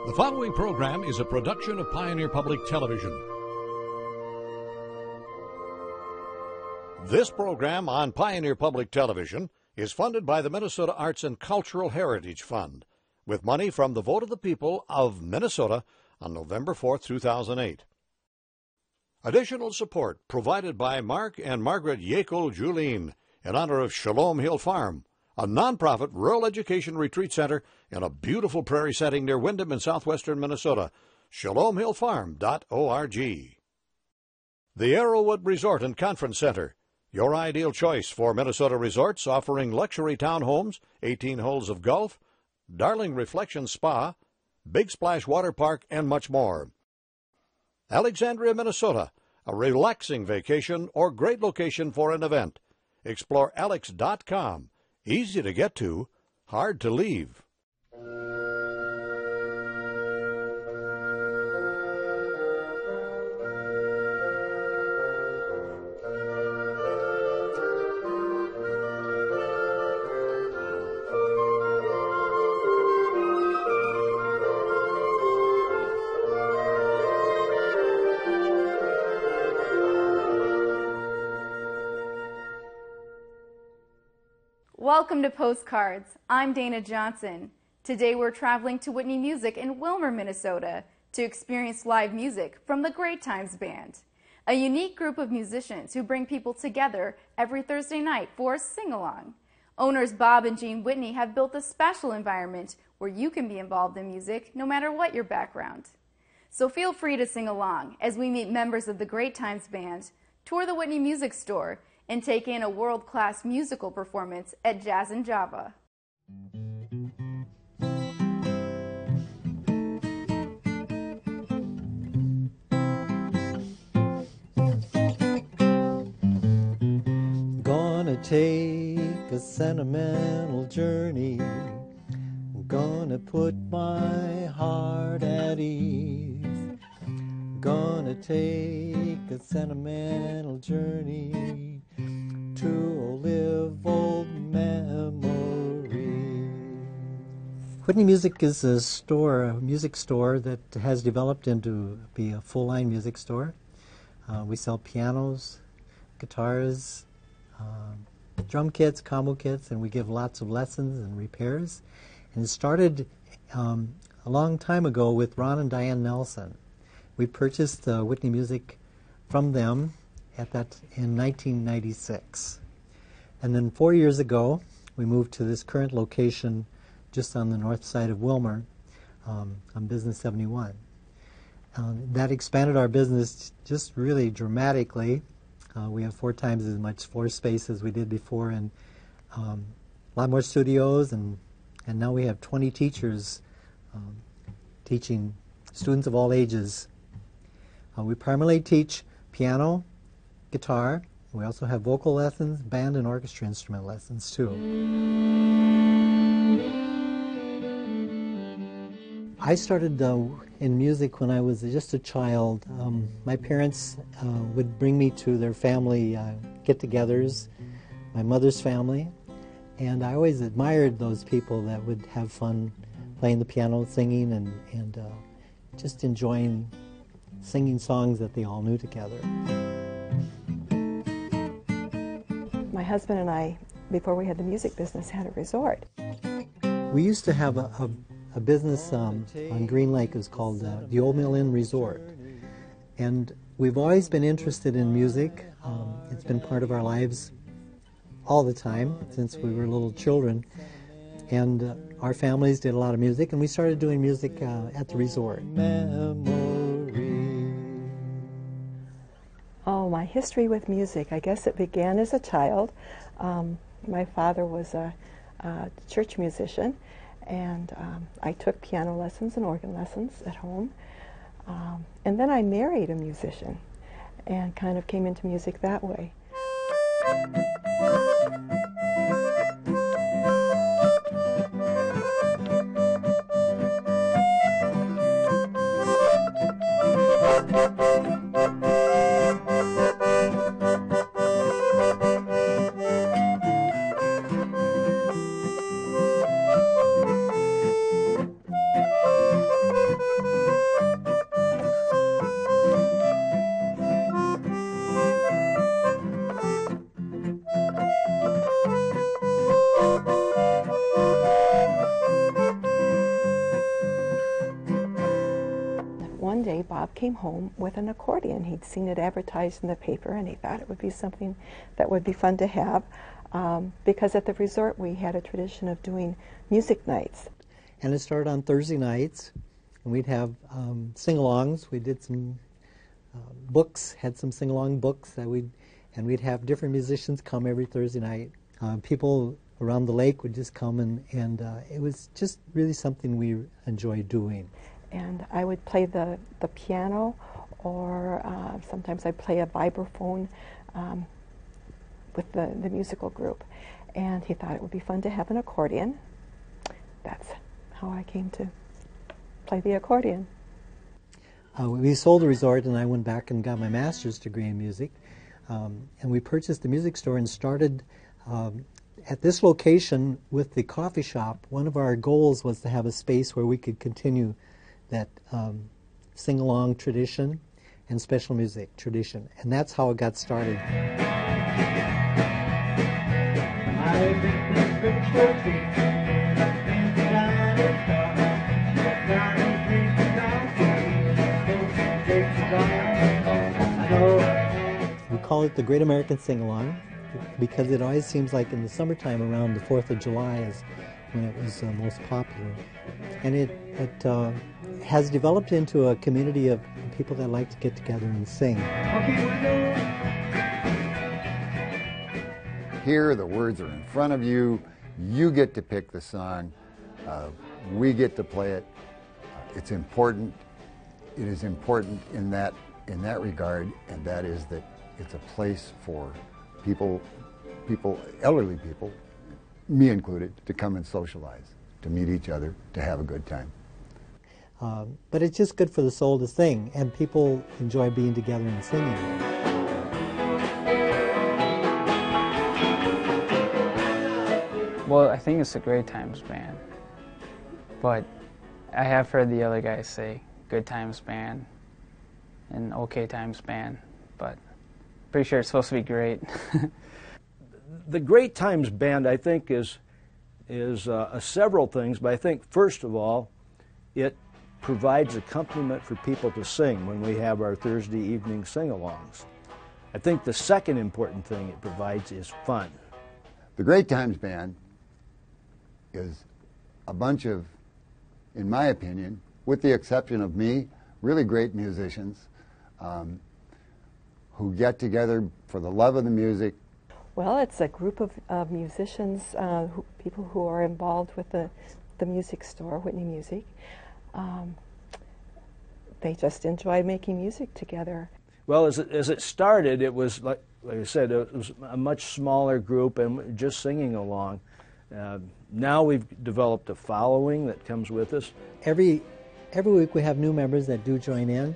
The following program is a production of Pioneer Public Television. This program on Pioneer Public Television is funded by the Minnesota Arts and Cultural Heritage Fund, with money from the vote of the people of Minnesota on November 4, 2008. Additional support provided by Mark and Margaret Yekel Julien in honor of Shalom Hill Farm, a nonprofit rural education retreat center in a beautiful prairie setting near Windham in southwestern Minnesota. ShalomHillFarm.org. The Arrowwood Resort and Conference Center, your ideal choice for Minnesota resorts offering luxury townhomes, 18 holes of golf, Darling Reflection Spa, Big Splash Water Park, and much more. Alexandria, Minnesota, a relaxing vacation or great location for an event. Explore alex.com. Easy to get to, hard to leave. Welcome to Postcards. I'm Dana Johnson. Today we're traveling to Whitney Music in Willmar, Minnesota to experience live music from the Great Times Band, a unique group of musicians who bring people together every Thursday night for a sing-along. Owners Bob and Jean Whitney have built a special environment where you can be involved in music no matter what your background. So feel free to sing along as we meet members of the Great Times Band, tour the Whitney Music Store, and take in a world-class musical performance at Jazz and Java. Gonna take a sentimental journey, gonna put my heart at ease. Gonna take a sentimental journey to live old memories. Whitney Music is a music store that has developed into be a full-line music store. We sell pianos, guitars, drum kits, combo kits, and we give lots of lessons and repairs. And it started a long time ago with Ron and Diane Nelson. We purchased Whitney Music from them in 1996. And then 4 years ago, we moved to this current location just on the north side of Willmar on Business 71. That expanded our business just really dramatically. We have 4 times as much floor space as we did before, and a lot more studios, and now we have 20 teachers teaching students of all ages. We primarily teach piano, guitar. We also have vocal lessons, band and orchestra instrument lessons too. I started in music when I was just a child. My parents would bring me to their family get-togethers, my mother's family, and I always admired those people that would have fun playing the piano, singing, and just enjoying singing songs that they all knew together. My husband and I, before we had the music business, had a resort. We used to have a business on Green Lake. It was called the Old Mill Inn Resort. And we've always been interested in music. It's been part of our lives all the time since we were little children. And our families did a lot of music, and we started doing music at the resort. Oh, my history with music. I guess it began as a child. My father was a church musician, and I took piano lessons and organ lessons at home. And then I married a musician and kind of came into music that way. day Bob came home with an accordion. He'd seen it advertised in the paper, and he thought it would be something that would be fun to have, because at the resort we had a tradition of doing music nights. And it started on Thursday nights, and we'd have sing-alongs. We did some books, had some sing-along books that and we'd have different musicians come every Thursday night. People around the lake would just come, and it was just really something we enjoyed doing. And I would play the piano, or sometimes I'd play a vibraphone with the musical group. And he thought it would be fun to have an accordion. That's how I came to play the accordion. We sold the resort, and I went back and got my master's degree in music. And we purchased the music store and started at this location with the coffee shop. One of our goals was to have a space where we could continue that sing-along tradition and special music tradition. And that's how it got started. We call it the Great American Sing-Along because it always seems like in the summertime around the 4th of July is when it was most popular. And it has developed into a community of people that like to get together and sing. Here, the words are in front of you. You get to pick the song. We get to play it. It's important. It is important in that regard, and that is that it's a place for people, elderly people, me included, to come and socialize, to meet each other, to have a good time. But it's just good for the soul to sing, and people enjoy being together and singing. Well, I think it's a Great Times Band, but I have heard the other guys say Good Times Band and OK Times Band, but pretty sure it's supposed to be great. The Great Times Band, I think, is several things, but I think first of all, it provides accompaniment for people to sing when we have our Thursday evening sing-alongs. I think the second important thing it provides is fun. The Great Times Band is a bunch of, in my opinion, with the exception of me, really great musicians who get together for the love of the music. Well, it's a group of musicians, people who are involved with the music store, Whitney Music. They just enjoy making music together. Well, as it started, it was, like I said, it was a much smaller group and just singing along. Now we've developed a following that comes with us. Every week we have new members that do join in,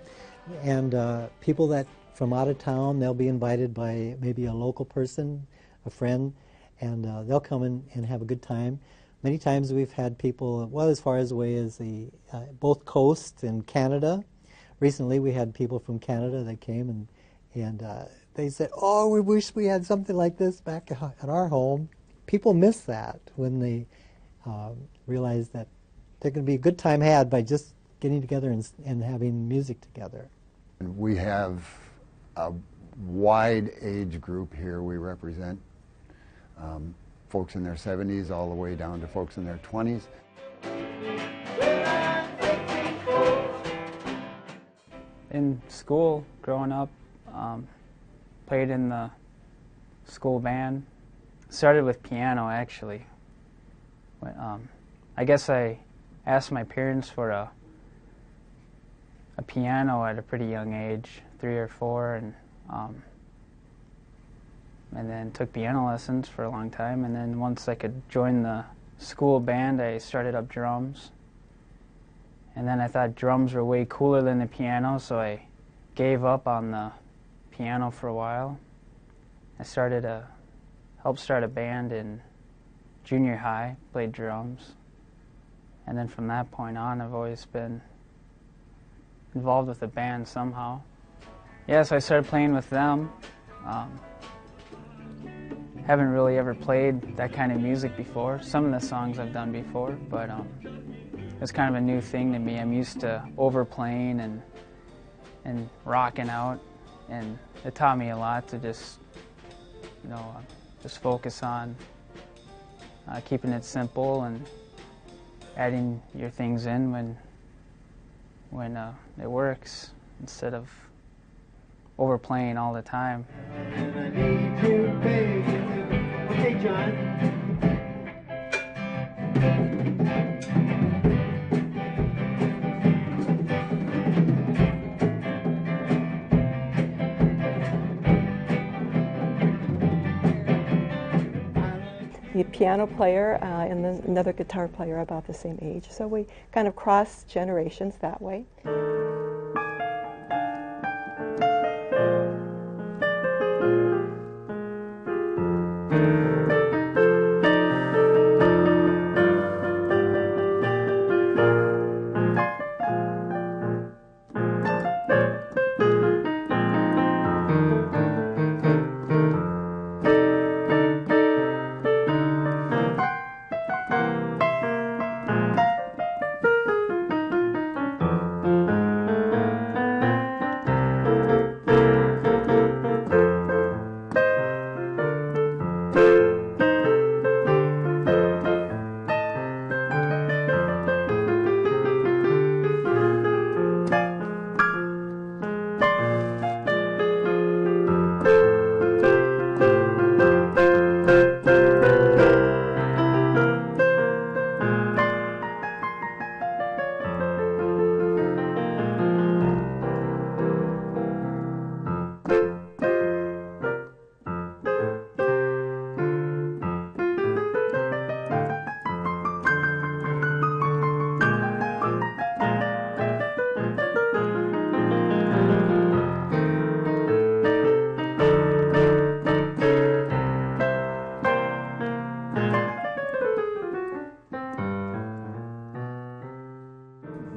and people that from out of town, they'll be invited by maybe a local person, a friend, and they'll come in and have a good time. Many times we've had people, well, as far as away as both coasts in Canada. Recently we had people from Canada that came and they said, oh, we wish we had something like this back at our home. People miss that when they realize that there can be a good time had by just getting together and having music together. We have a wide age group here we represent. Folks in their 70s all the way down to folks in their 20s. In school, growing up, played in the school band. Started with piano, actually. I guess I asked my parents for a piano at a pretty young age, 3 or 4, and then took piano lessons for a long time. And then once I could join the school band, I started up drums. And then I thought drums were way cooler than the piano, so I gave up on the piano for a while. I helped start a band in junior high, played drums. And then from that point on, I've always been involved with the band somehow. Yeah, so I started playing with them. Haven't really ever played that kind of music before. Some of the songs I've done before, but it's kind of a new thing to me. I'm used to overplaying and and rocking out, and it taught me a lot to just, you know, just focus on keeping it simple and adding your things in when it works, instead of overplaying all the time. Okay, John. The piano player and then another guitar player about the same age. So we kind of cross generations that way.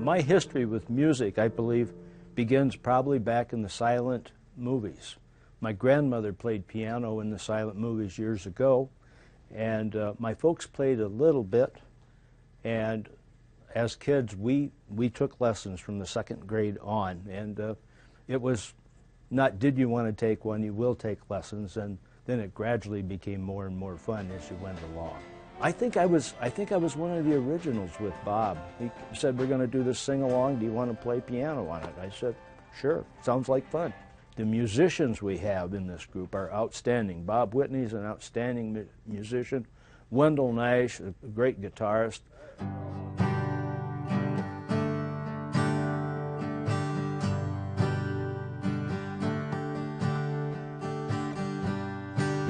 My history with music, I believe, begins probably back in the silent movies. My grandmother played piano in the silent movies years ago, and my folks played a little bit, and as kids we took lessons from the second grade on, and it was not did you want to take one, you will take lessons, and then it gradually became more and more fun as you went along. I think I was one of the originals with Bob. He said, we're going to do this sing-along, do you want to play piano on it? I said, sure, sounds like fun. The musicians we have in this group are outstanding. Bob Whitney's an outstanding musician. Wendell Nash, a great guitarist.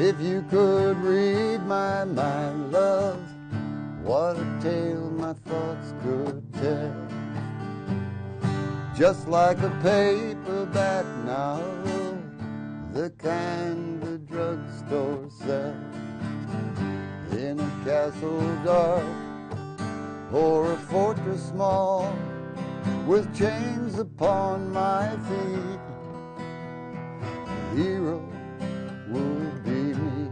If you could read my mind, love, what a tale my thoughts could tell. Just like a paperback novel, the kind the drugstore sells. In a castle dark or a fortress small, with chains upon my feet, the hero would be me.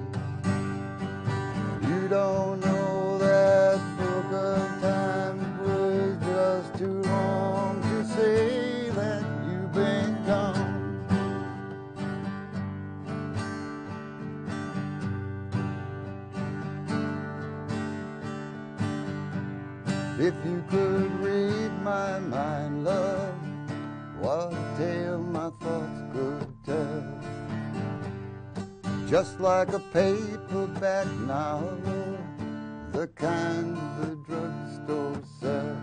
You don't know that book of times was just too long to say that you've been gone. If you could read my mind, love, what a tale my thoughts could tell. Just like a paperback novel, the kind the drugstore sells.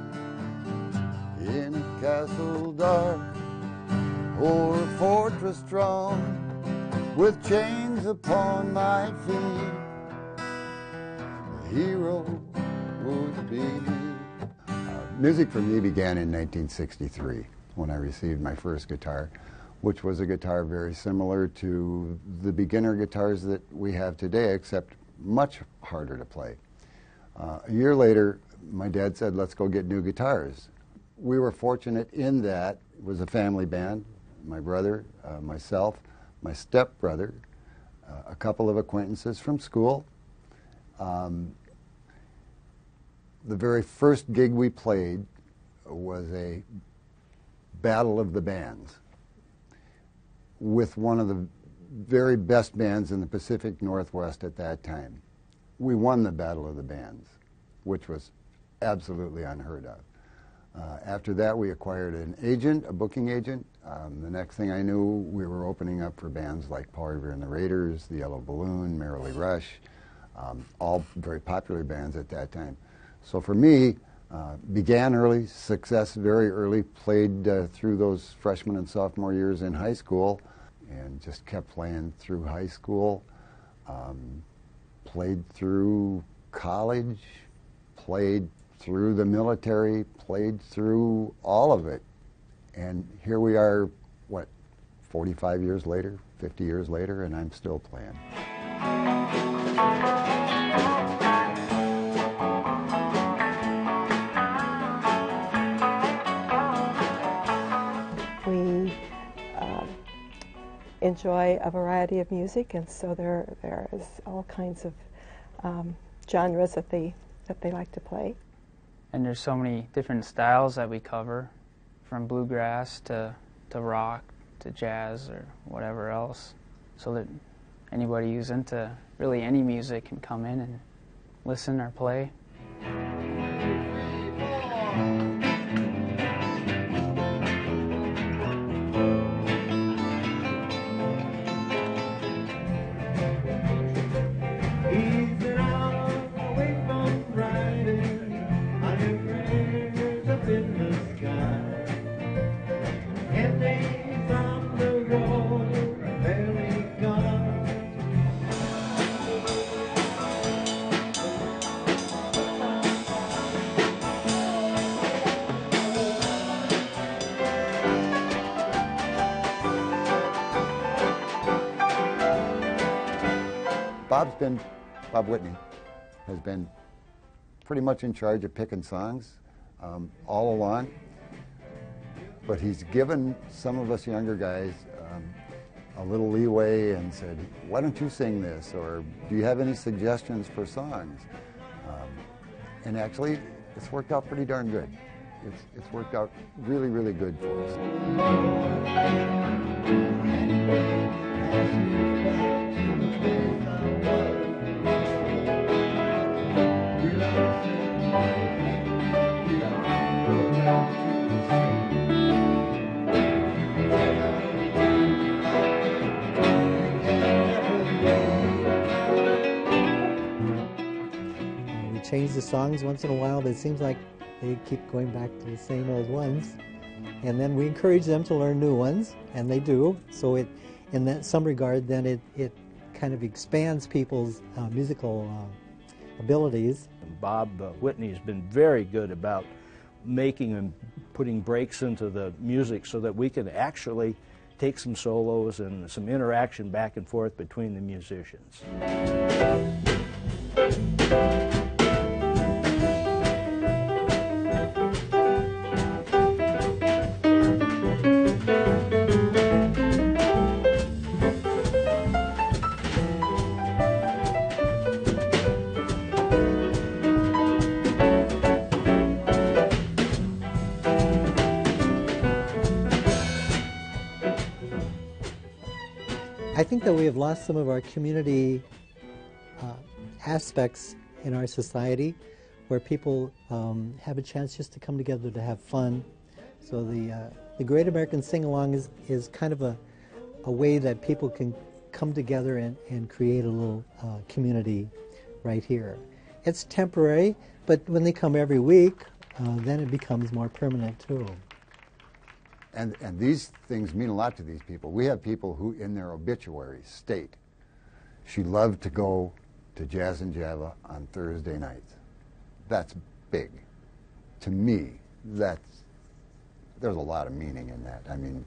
In a castle dark or a fortress strong, with chains upon my feet, the hero would be me. Music for me began in 1963 when I received my first guitar, which was a guitar very similar to the beginner guitars that we have today, except much harder to play. A year later, my dad said, let's go get new guitars. We were fortunate in that it was a family band, my brother, myself, my stepbrother, a couple of acquaintances from school. The very first gig we played was a battle of the bands. with one of the very best bands in the Pacific Northwest at that time. We won the Battle of the Bands, which was absolutely unheard of. After that, we acquired an agent, a booking agent. The next thing I knew, we were opening up for bands like Paul Revere and the Raiders, the Yellow Balloon, Merrily Rush, all very popular bands at that time. So for me, began early, success very early, played through those freshman and sophomore years in high school, and just kept playing through high school, played through college, played through the military, played through all of it. And here we are, what, 45 years later, 50 years later, and I'm still playing. We enjoy a variety of music, and so there is all kinds of genres that they like to play. And there's so many different styles that we cover, from bluegrass to rock to jazz or whatever else, so that anybody who's into really any music can come in and listen or play. Bob Whitney has been pretty much in charge of picking songs all along, but he's given some of us younger guys a little leeway and said, why don't you sing this, or do you have any suggestions for songs? And actually, it's worked out pretty darn good. It's worked out really, really good for us. Change the songs once in a while, but it seems like they keep going back to the same old ones. And then we encourage them to learn new ones, and they do. So it, in that some regard, then it kind of expands people's musical abilities. And Bob Whitney has been very good about making and putting breaks into the music so that we can actually take some solos and some interaction back and forth between the musicians. I think that we have lost some of our community aspects in our society where people have a chance just to come together to have fun. So the Great American Sing-Along is kind of a way that people can come together and create a little community right here. It's temporary, but when they come every week, then it becomes more permanent too. And these things mean a lot to these people. We have people who, in their obituaries, state, she loved to go to Jazz and Java on Thursday nights. That's big. To me, there's a lot of meaning in that. I mean,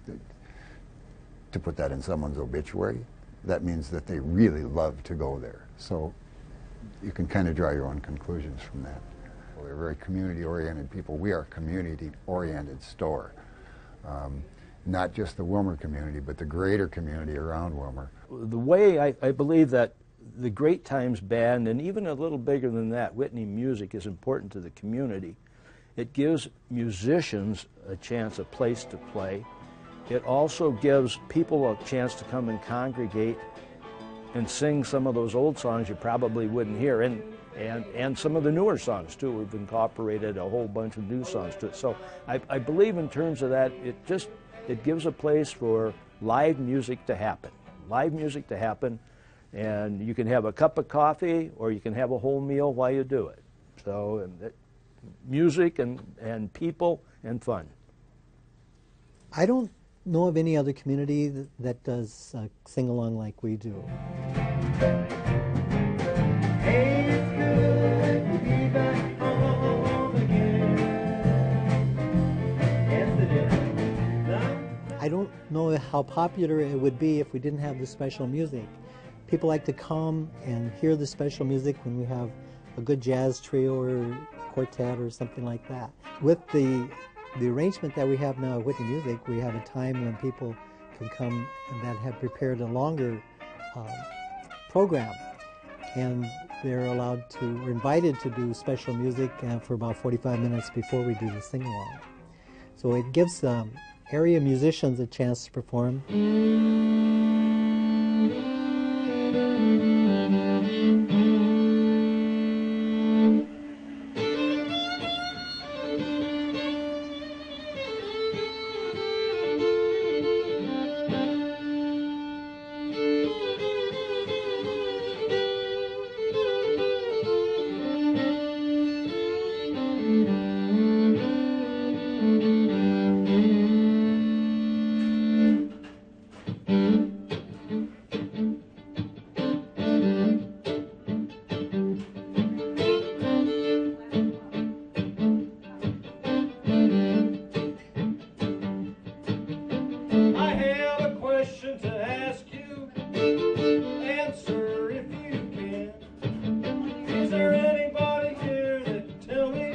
to put that in someone's obituary, that means that they really love to go there. So you can kind of draw your own conclusions from that. We're very community-oriented people. We are a community-oriented store. Not just the Willmar community, but the greater community around Willmar. The way I believe that the Great Times Band, and even a little bigger than that, Whitney Music, is important to the community. It gives musicians a chance, a place to play, it also gives people a chance to come and congregate and sing some of those old songs you probably wouldn't hear, and some of the newer songs too. We've incorporated a whole bunch of new songs to it. So I believe in terms of that, it gives a place for live music to happen. Live music to happen, and you can have a cup of coffee or you can have a whole meal while you do it. So music and people and fun. I don't know of any other community that does sing-along like we do. Hey, it's good to be back home again. Yes, it is. I don't know how popular it would be if we didn't have the special music. People like to come and hear the special music when we have a good jazz trio or quartet or something like that. With the arrangement that we have now at Whitney Music, we have a time when people can come and that have prepared a longer program, and they're invited to do special music for about 45 minutes before we do the sing-along. So it gives area musicians a chance to perform. I have a question to ask you. Answer if you can. Is there anybody here that can tell me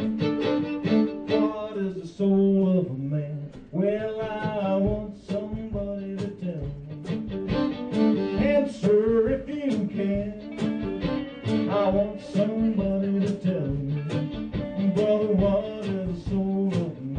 what is the soul of a man? Well, I want somebody to tell me. Answer if you can. I want somebody to tell me, brother, what is the soul of a man?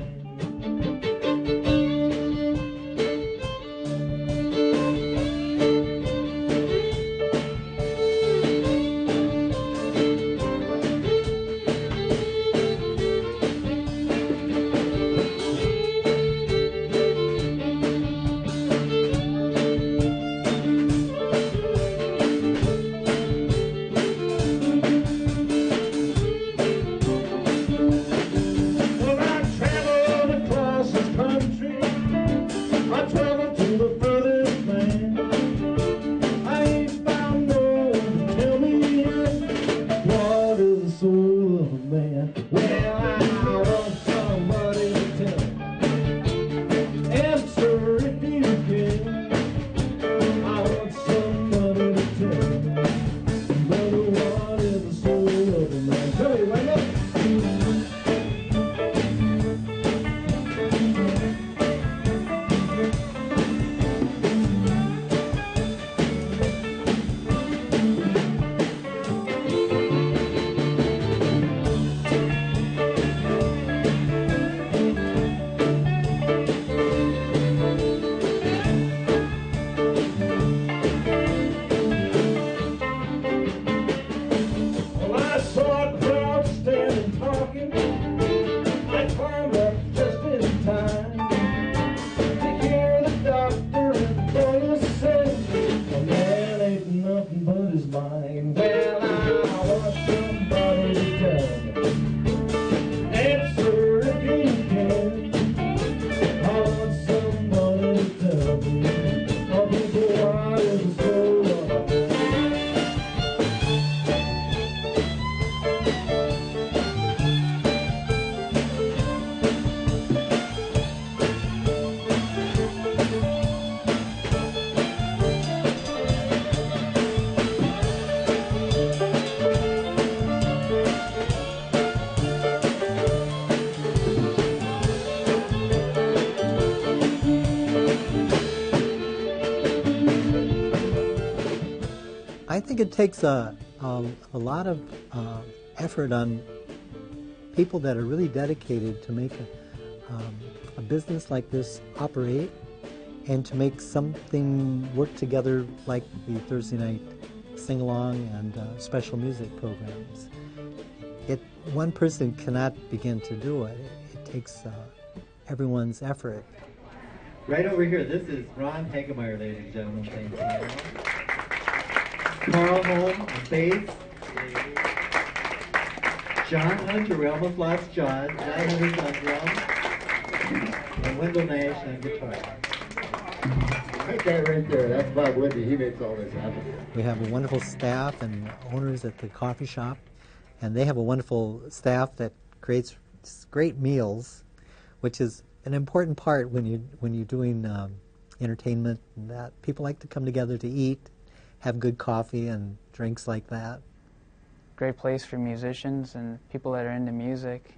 Well, I traveled across this country. I traveled to the furthest land. I ain't found no one to tell me yet what is the soul of a man. Well, I want somebody to tell me. Answer if you can. I want somebody to tell me, brother, what is the soul of a man? Tell me right now. Well, I saw a crowd standing talking. I climbed up just in time to hear the doctor and lawyer say, a man ain't nothing but his mind. Well, I want somebody to tell me. Answer if you can. I want somebody to tell me. Oh, people, what is the soul of a man? I think it takes a lot of effort on people that are really dedicated to make a business like this operate and to make something work together like the Thursday night sing-along and special music programs. One person cannot begin to do it. It takes everyone's effort. Right over here, this is Ron Hagemeyer, ladies and gentlemen. Thank you. Carl Holm on bass. John Hunter, we almost lost John. John Hunter's on drums. And Wendell Nash on guitar. That guy right there, that's Bob Whitney. He makes all this happen. We have a wonderful staff and owners at the coffee shop, and they have a wonderful staff that creates great meals, which is an important part when you're doing entertainment. And that people like to come together to eat, have good coffee and drinks like that. Great place for musicians and people that are into music,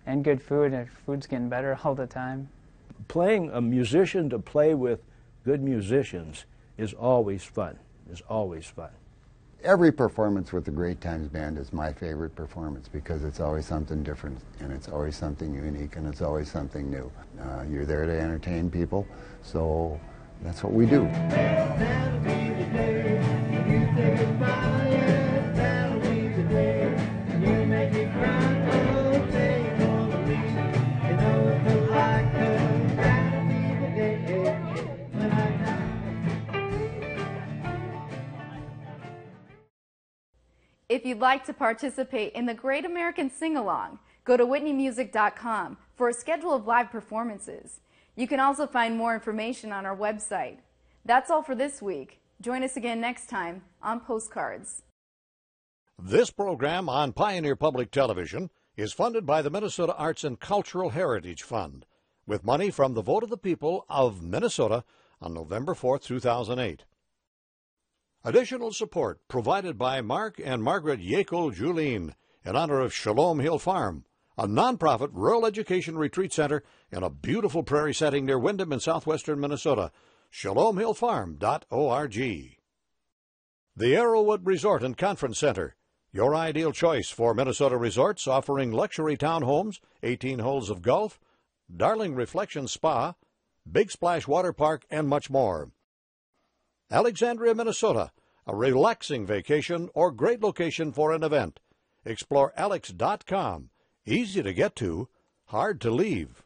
and good food. And food's getting better all the time. Playing a musician to play with good musicians is always fun. Is always fun. Every performance with the Great Times Band is my favorite performance because it's always something different and it's always something unique and it's always something new. You're there to entertain people, so that's what we do. If you'd like to participate in the Great American Sing-Along, go to whitneymusic.com for a schedule of live performances. You can also find more information on our website. That's all for this week. Join us again next time on Postcards. This program on Pioneer Public Television is funded by the Minnesota Arts and Cultural Heritage Fund, with money from the vote of the people of Minnesota on November 4, 2008. Additional support provided by Mark and Margaret Yekel Julien in honor of Shalom Hill Farm, a nonprofit rural education retreat center in a beautiful prairie setting near Windham in southwestern Minnesota. ShalomHillFarm.org. The Arrowwood Resort and Conference Center, your ideal choice for Minnesota resorts offering luxury townhomes, 18 holes of golf, Darling Reflection Spa, Big Splash Water Park, and much more. Alexandria, Minnesota, a relaxing vacation or great location for an event. Explore alex.com. Easy to get to, hard to leave.